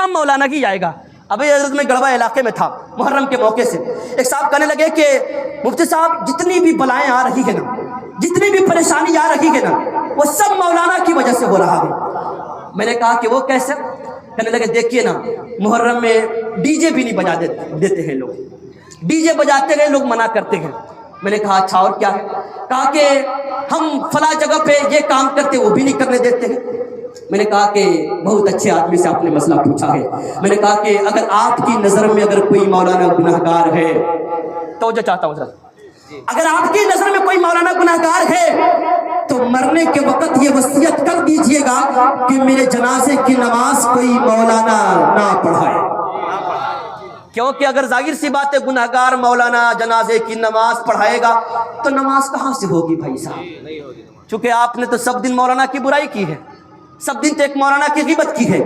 نام مولانا کی آئے گا۔ ابھی حضرت میں گڑھوا علاقے میں تھا، محرم کے موقع سے ایک صاحب کہنے لگے کہ مفتی صاحب جتنی بھی بلائیں آ رہی ہے نا، جتنی بھی پریشانی آ رہی ہے نا، وہ سب مولانا کی وجہ سے ہو رہا ہے۔ میں نے کہا کہ وہ کیسے؟ کہنے لگے دیکھیے نا، محرم میں ڈی جے بھی نہیں بجا دیتے ہیں لوگ، ڈی جے بجاتے ہیں لوگ منع کرتے ہیں۔ میں نے کہا اچھا اور کیا ہے؟ کہا کہ ہم فلاں جگہ پہ یہ کام کرتے وہ بھی نہیں کرنے دیتے ہیں۔ میں نے کہا کہ بہت اچھے آدمی سے آپ نے مسئلہ پوچھا ہے۔ میں نے کہا کہ اگر آپ کی نظر میں اگر کوئی مولانا گناہگار ہے، توجہ چاہتا ہوں ذرا، اگر آپ کی نظر میں کوئی مولانا گناہگار ہے تو مرنے کے وقت یہ وصیت کر دیجئے گا کہ میرے جنازے کی نماز کوئی مولانا نہ پڑھائے، کیونکہ اگر ظاہر سی بات ہے گناہگار مولانا جنازے کی نماز پڑھائے گا تو نماز کہاں سے ہوگی بھائی صاحب؟ چونکہ آپ نے تو سب دن مولانا کی برائی کی ہے، سب دن تو ایک مولانا کی غیبت کی ہے۔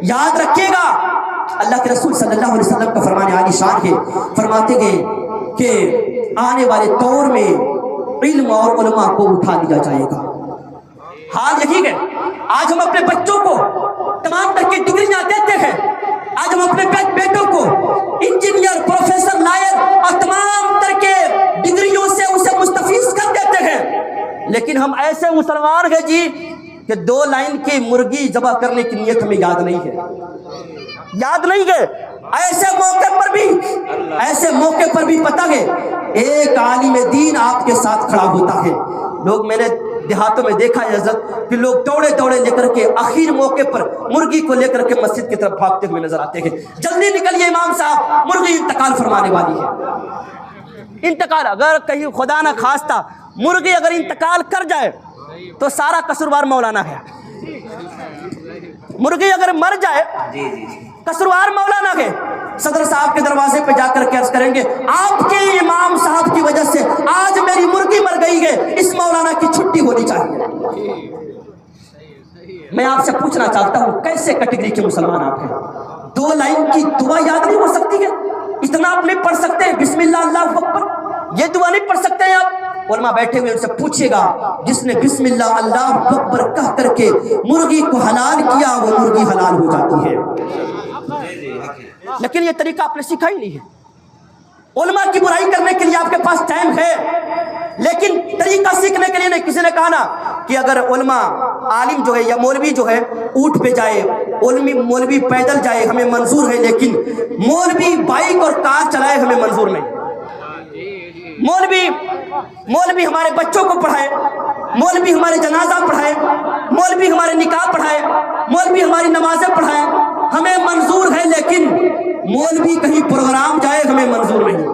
یاد رکھیے گا اللہ کے رسول صلی اللہ علیہ وسلم کا فرمان عالی شان ہے، فرماتے گئے کہ آنے والے دور میں علم اور علماء کو اٹھا دیا جائے گا۔ حال یہی ہے، آج ہم اپنے بچوں کو تمام طرح کی ڈگریاں دیتے ہیں، آج ہم اپنے بیٹوں کو انجینئر، پروفیسر، لائر اور تمام طرح کے ڈگریوں سے اسے مستفیض کر دیتے ہیں، لیکن ہم ایسے مسلمان ہیں جی کہ 2 لائن کی مرغی ذبح کرنے کی نیت ہمیں یاد نہیں ہے، یاد نہیں ہے۔ ایسے موقع پر بھی پتہ ہے ایک عالم دین آپ کے ساتھ کھڑا ہوتا ہے۔ لوگ میں نے دیہاتوں میں دیکھا ہے حضرت کہ لوگ دوڑے لے کر کے آخر موقع پر مرغی کو لے کر کے مسجد کی طرف بھاگتے ہوئے نظر آتے ہیں۔ جلدی نکلیے امام صاحب، مرغی انتقال فرمانے والی ہے۔ انتقال اگر کہیں خدا نہ خواستہ مرغی اگر انتقال کر جائے تو سارا قصوروار مولانا ہے۔ مرغی اگر مر جائے قصوروار مولانا ہے۔ صدر صاحب کے دروازے پہ جا کر کے عرض کریں گے آپ کے امام صاحب کی وجہ سے آج میری مرغی مر گئی ہے، اس مولانا کی چھٹی ہونی چاہیے۔ میں آپ سے پوچھنا چاہتا ہوں کیسے کیٹیگری کے مسلمان آپ ہیں؟ 2 لائن کی دعا یاد نہیں ہو سکتی ہے؟ اتنا آپ نہیں پڑھ سکتے ہیں بسم اللہ اللہ اکبر؟ یہ دعا نہیں پڑھ سکتے ہیں آپ؟ علماء بیٹھے ہوئے ان سے پوچھئے گا جس نے بسم اللہ اللہ اکبر کہہ کر کے مرغی کو حلال کیا وہ مرغی حلال ہو جاتی ہے۔ لیکن یہ طریقہ آپ نے سیکھا ہی نہیں ہے۔ علماء کی برائی کرنے کے لیے آپ کے پاس ٹائم ہے، لیکن طریقہ سیکھنے کے لیے نہیں۔ کسی نے کہا نا کہ اگر علماء عالم جو ہے یا مولوی جو ہے اونٹ پہ جائے، مولوی پیدل جائے ہمیں منظور ہے، لیکن مولوی بائک اور کار چلائے ہمیں منظور نہیں۔ مولوی ہمارے بچوں کو پڑھائے، مولوی ہمارے جنازہ پڑھائے، مولوی ہمارے نکاح پڑھائے، مولوی ہماری نمازیں پڑھائے ہمیں منظور ہے، لیکن مولوی کہیں پروگرام جائے ہمیں منظور نہیں۔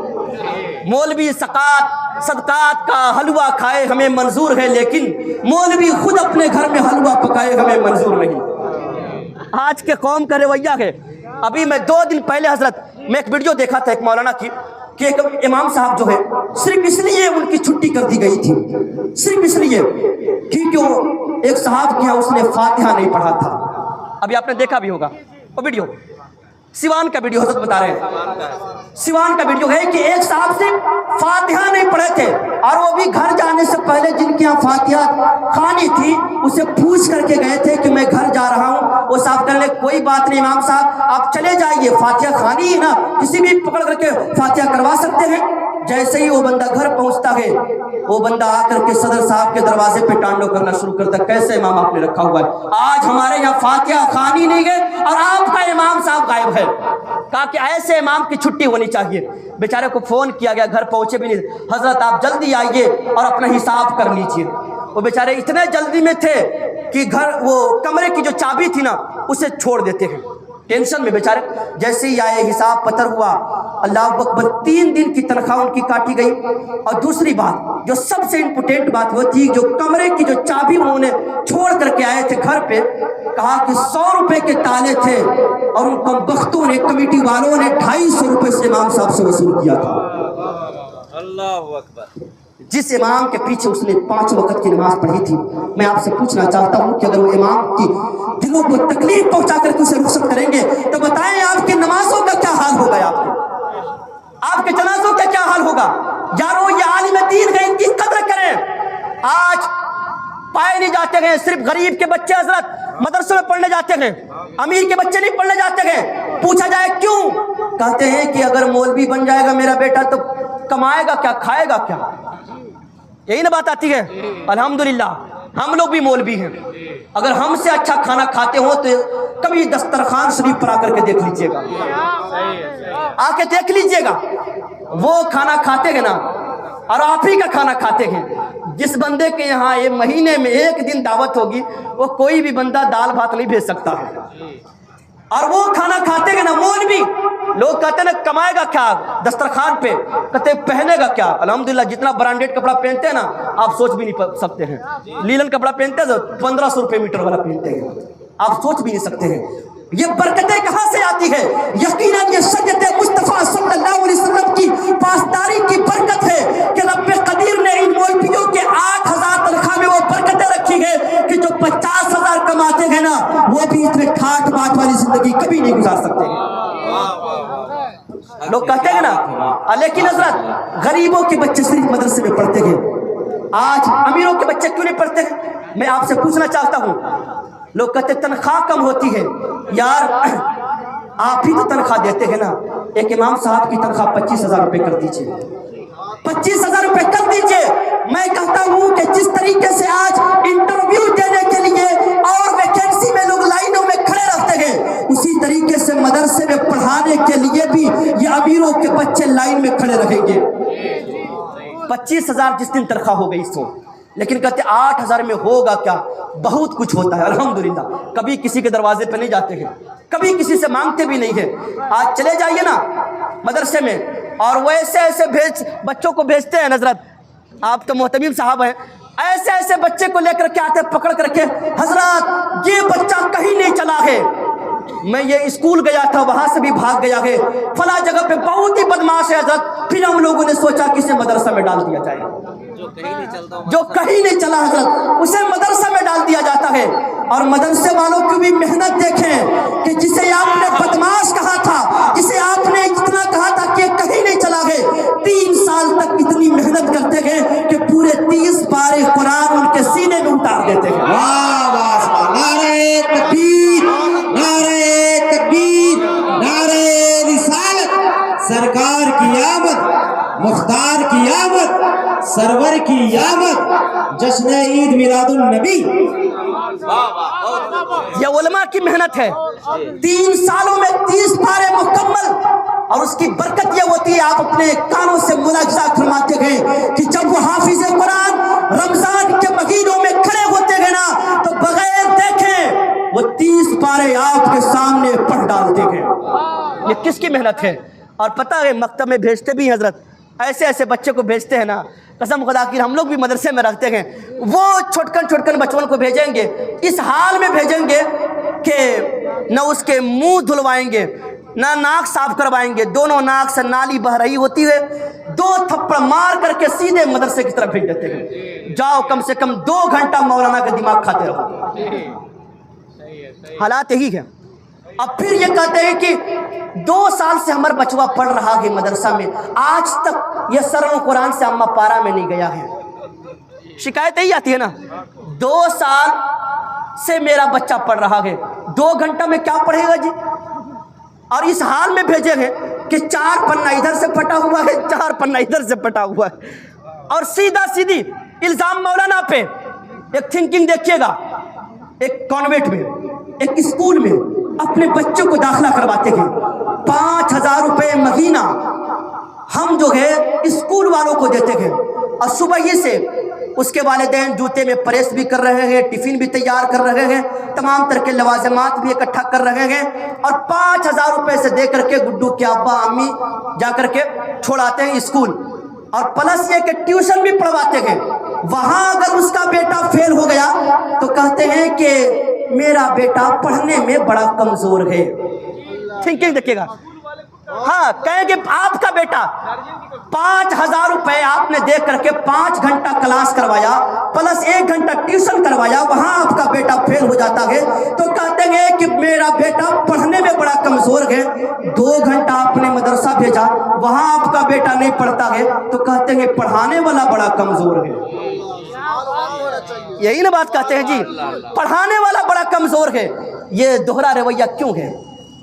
مولوی صدقات کا حلوہ کھائے ہمیں منظور ہے، لیکن مولوی خود اپنے گھر میں حلوہ پکائے ہمیں منظور نہیں۔ آج کے قوم کا رویہ ہے۔ ابھی میں 2 دن پہلے حضرت میں ایک ویڈیو دیکھا تھا ایک مولانا کی کہ ایک امام صاحب جو ہے صرف اس لیے ان کی چھٹی کر دی گئی تھی، صرف اس لیے کیونکہ وہ ایک صاحب کیا اس نے فاتحہ نہیں پڑھا تھا۔ ابھی آپ نے دیکھا بھی ہوگا وہ ویڈیو، سیوان کا ویڈیو حضرت بتا رہے ہیں، سیوان کا ویڈیو ہے کہ ایک صاحب سے فاتحہ نہیں پڑھے تھے اور وہ بھی گھر جانے سے پہلے جن کے یہاں فاتحہ خوانی تھی اسے پوچھ کر کے گئے تھے کہ میں گھر جا رہا ہوں۔ وہ صاحب کہنے لگے کوئی بات نہیں امام صاحب آپ چلے جائیے، فاتحہ خوانی ہے نا، کسی بھی پکڑ کر کے فاتحہ کروا سکتے ہیں۔ جیسے ہی وہ بندہ گھر پہنچتا ہے وہ بندہ آ کر کے صدر صاحب کے دروازے پہ ٹانڈو کرنا شروع کرتا ہے، کیسے امام آپ نے رکھا ہوا ہے؟ آج ہمارے یہاں فاتحہ خوانی نہیں گئے اور آپ کا امام صاحب غائب ہے۔ کہا کہ ایسے امام کی چھٹی ہونی چاہیے۔ بیچارے کو فون کیا گیا، گھر پہنچے بھی نہیں، حضرت آپ جلدی آئیے اور اپنا حساب کر لیجیے۔ وہ بیچارے اتنے جلدی میں تھے کہ وہ کمرے کی جو چابی تھی نا اسے چھوڑ دیتے ہیں، ٹینشن میں بیچارے۔ جیسے ہی آئے حساب پتر ہوا، اللہ اکبر، 3 دن کی تنخواہ ان کی کاٹی گئی۔ اور دوسری بات جو سب سے امپورٹنٹ بات وہ تھی، جو کمرے کی جو چابی انہوں نے چھوڑ کر کے آئے تھے گھر پہ، کہا کہ 100 روپے کے تالے تھے اور ان کم بختوں نے، کمیٹی والوں نے 250 روپے سے امام صاحب سے وصول کیا تھا۔ اللہ اکبر۔ جس امام کے پیچھے اس نے 5 وقت کی نماز پڑھی تھی، میں آپ سے پوچھنا چاہتا ہوں کہ اگر وہ امام کی دلوں کو تکلیف پہنچا کر کے اسے رخصت کریں گے تو بتائیں آپ کی نمازوں کا کیا حال ہوگا؟ آپ کے جنازوں کا کیا حال ہوگا؟ یارو یہ عالم دین ہے، ان کی قدر کریں۔ آج پائے نہیں جاتے ہیں، صرف غریب کے بچے حضرت مدرسوں میں پڑھنے جاتے ہیں، امیر کے بچے نہیں پڑھنے جاتے ہیں۔ پوچھا جائے کیوں؟ کہتے ہیں کہ اگر مولوی بن جائے گا میرا بیٹا تو کمائے گا کیا، کھائے گا کیا؟ یہی نا بات آتی ہے۔ الحمدللہ ہم لوگ بھی مولوی ہیں، اگر ہم سے اچھا کھانا کھاتے ہو تو کبھی دسترخوان شریف پر آ کر کے دیکھ لیجئے گا، آ کے دیکھ لیجئے گا، وہ کھانا کھاتے ہیں نا، اور آپ ہی کا کھانا کھاتے ہیں۔ جس بندے کے یہاں یہ مہینے میں ایک دن دعوت ہوگی، وہ کوئی بھی بندہ دال بھات نہیں بھیج سکتا ہے، اور وہ کھانا کھاتے ہیں نا مولوی۔ لوگ کہتے ہیں نا کمائے گا کیا دسترخوان پہ، کہتے ہیں پہنے گا کیا؟ الحمدللہ جتنا برانڈیڈ کپڑا پہنتے ہیں نا آپ سوچ بھی نہیں سکتے ہیں۔ لیلن کپڑا پہنتے ہیں تو 1500 روپے میٹر والا پہنتے ہیں، آپ سوچ بھی نہیں سکتے ہیں۔ یہ برکتیں کہاں سے آتی ہے؟ یقیناً یہ شریعت مصطفیٰ صلی اللہ علیہ وسلم کی پاسداری کی برکت ہے کہ رب قدیر نے ان مولویوں کے 8000 تنخواہ میں وہ برکتیں رکھی ہے کہ جو 50,000 کماتے ہیں نا وہ بھی اتنے ٹھاٹ باٹ والی زندگی کبھی نہیں گزار سکتے ہیں۔ لوگ کہتے ہیں نا لیکن حضرت غریبوں کے بچے صرف مدرسے میں پڑھتے ہیں، آج امیروں کے بچے کیوں نہیں پڑھتے ہیں؟ میں آپ سے پوچھنا چاہتا ہوں۔ لوگ کہتے ہیں تنخواہ کم ہوتی ہے، یار آپ ہی تو تنخواہ دیتے ہیں نا۔ ایک امام صاحب کی تنخواہ 25,000 روپے کر دیجئے، 25,000 روپے کر دیجئے۔ میں کہتا ہوں کہ جس طریقے سے آج انٹرویو دینے کے لیے اور ویکینسی میں لوگ لائنوں میں کھڑے رہتے ہیں، اسی طریقے سے مدرسے میں پڑھانے کے لیے بھی یہ امیروں کے بچے لائن میں کھڑے رہیں گے۔ 25,000 جس دن تنخواہ ہو گئی سو، لیکن کہتے 8,000 میں ہوگا کیا؟ بہت کچھ ہوتا ہے الحمدللہ۔ کبھی کسی کے دروازے پہ نہیں جاتے ہیں، کبھی کسی سے مانگتے بھی نہیں ہیں۔ آج چلے جائیے نا مدرسے میں اور وہ ایسے ایسے بچوں کو بھیجتے ہیں، حضرت آپ تو محتمیم صاحب ہیں، ایسے ایسے بچے کو لے کر کے آتے پکڑ کر کے، حضرات یہ بچہ کہیں نہیں چلا ہے، میں یہ اسکول گیا تھا وہاں سے بھی بھاگ گیا ہے، فلاں جگہ پہ بہت ہی بدماش ہے حضرت۔ پھر ہم لوگوں نے سوچا کہ اسے مدرسہ میں ڈال دیا جائے، جو کہیں نہیں چلا حضرت اسے مدرسہ میں ڈال دیا جاتا ہے۔ اور مدرسے والوں کی بھی محنت دیکھیں کہ جسے آپ نے بدماش کہا تھا، جسے آپ نے اتنا کہا تھا کہ کہیں نہیں چلا ہے، 3 سال تک اتنی محنت کرتے ہیں کہ پورے 30 پارے قرآن ان کے سینے میں اتار دیتے ہیں۔ نعرہ تکبیر، نعرہ تکبیر، نعرہ رسالت، سرکار کی آمد، مختار کی آمد، سرور کی آمد، جشن عید میلاد النبی۔ یہ علماء کی محنت ہے، 3 سالوں میں 30 پارے مکمل، اور اس کی برکت یہ ہوتی ہے آپ اپنے کانوں سے ملاحظہ فرماتے ہیں کہ جب وہ حافظ قرآن رمضان کے مہینوں میں کھڑے ہوتے ہیں نا تو بغیر دیکھیں وہ 30 پارے آپ کے سامنے پڑھ ڈالتے ہیں۔ یہ کس کی محنت ہے؟ اور پتہ ہے مکتب میں بھیجتے بھی ہیں حضرت، ایسے ایسے بچے کو بھیجتے ہیں نا، قسم خدا کی ہم لوگ بھی مدرسے میں رکھتے ہیں، وہ چھوٹکن بچوں کو بھیجیں گے، اس حال میں بھیجیں گے کہ نہ اس کے منہ دھلوائیں گے نہ ناک صاف کروائیں گے، دونوں ناک سے نالی بہ رہی ہوتی ہے، 2 تھپڑ مار کر کے سیدھے مدرسے کی طرف بھیج دیتے ہیں، جاؤ کم سے کم 2 گھنٹہ مولانا کا دماغ کھاتے رہو۔ حالات یہی ہے۔ اب پھر یہ کہتے ہیں کہ 2 سال سے ہمارا بچوا پڑھ رہا ہے مدرسہ میں، آج تک یہ سروں قرآن سے اما پارا میں نہیں گیا ہے۔ شکایت یہی آتی ہے نا، 2 سال سے میرا بچہ پڑھ رہا ہے، 2 گھنٹہ میں کیا پڑھے گا جی؟ اور اس حال میں بھیجے گے کہ 4 پنہ ادھر سے پھٹا ہوا ہے، 4 پنہ ادھر سے پھٹا ہوا ہے، اور سیدھا سیدھی الزام مولانا پہ۔ ایک تھنکنگ دیکھیے گا، ایک کانوینٹ میں، ایک اسکول میں اپنے بچوں کو داخلہ کرواتے ہیں، 5,000 روپے مہینہ ہم جو ہے اسکول والوں کو دیتے ہیں، اور صبح ہی سے اس کے والدین جوتے میں پریس بھی کر رہے ہیں، ٹفن بھی تیار کر رہے ہیں، تمام طرح کے لوازمات بھی اکٹھا کر رہے ہیں، اور 5,000 روپے سے دے کر کے گڈو کے ابا امی جا کر کے چھوڑاتے ہیں اسکول، اور پلس یہ کہ ٹیوشن بھی پڑھواتے ہیں۔ وہاں اگر اس کا بیٹا فیل ہو گیا تو کہتے ہیں کہ میرا بیٹا پڑھنے میں بڑا کمزور ہے۔ تھنکنگ دیکھیے گا، ہاں کہیں کہ آپ کا بیٹا 5,000 روپے آپ نے دے کر کے 5 گھنٹہ کلاس کروایا پلس 1 گھنٹہ ٹیوشن کروایا، وہاں آپ کا بیٹا فیل ہو جاتا ہے تو کہتے ہیں کہ میرا بیٹا پڑھنے میں بڑا کمزور ہے۔ 2 گھنٹہ آپ نے مدرسہ بھیجا، وہاں آپ کا بیٹا نہیں پڑھتا ہے تو کہتے ہیں پڑھانے والا بڑا کمزور ہے۔ یہی نا بات کہتے ہیں جی، پڑھانے والا بڑا کمزور ہے۔ یہ دوہرا رویہ کیوں ہے؟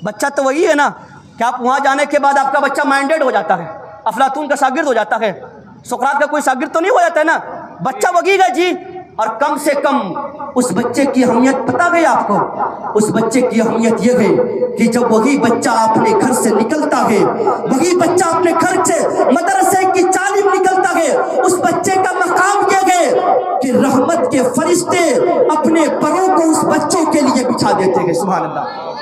بچہ تو وہی ہے نا کہ آپ وہاں جانے کے بعد آپ کا بچہ مائنڈیڈ ہو جاتا ہے، افلاطون کا شاگرد ہو جاتا ہے، سقراط کا کوئی شاگرد تو نہیں ہو جاتا ہے نا، بچہ وہی گا جی۔ اور کم سے کم اس بچے کی اہمیت پتا گئی آپ کو؟ اس بچے کی اہمیت یہ ہے کہ جب وہی بچہ اپنے گھر سے نکلتا ہے، وہی بچہ اپنے گھر سے مدرسے کی جانب نکلتا ہے، اس بچے کا مقام یہ ہے کہ رحمت کے فرشتے اپنے پروں کو اس بچوں کے لیے بچھا دیتے ہیں۔ سبحان اللہ۔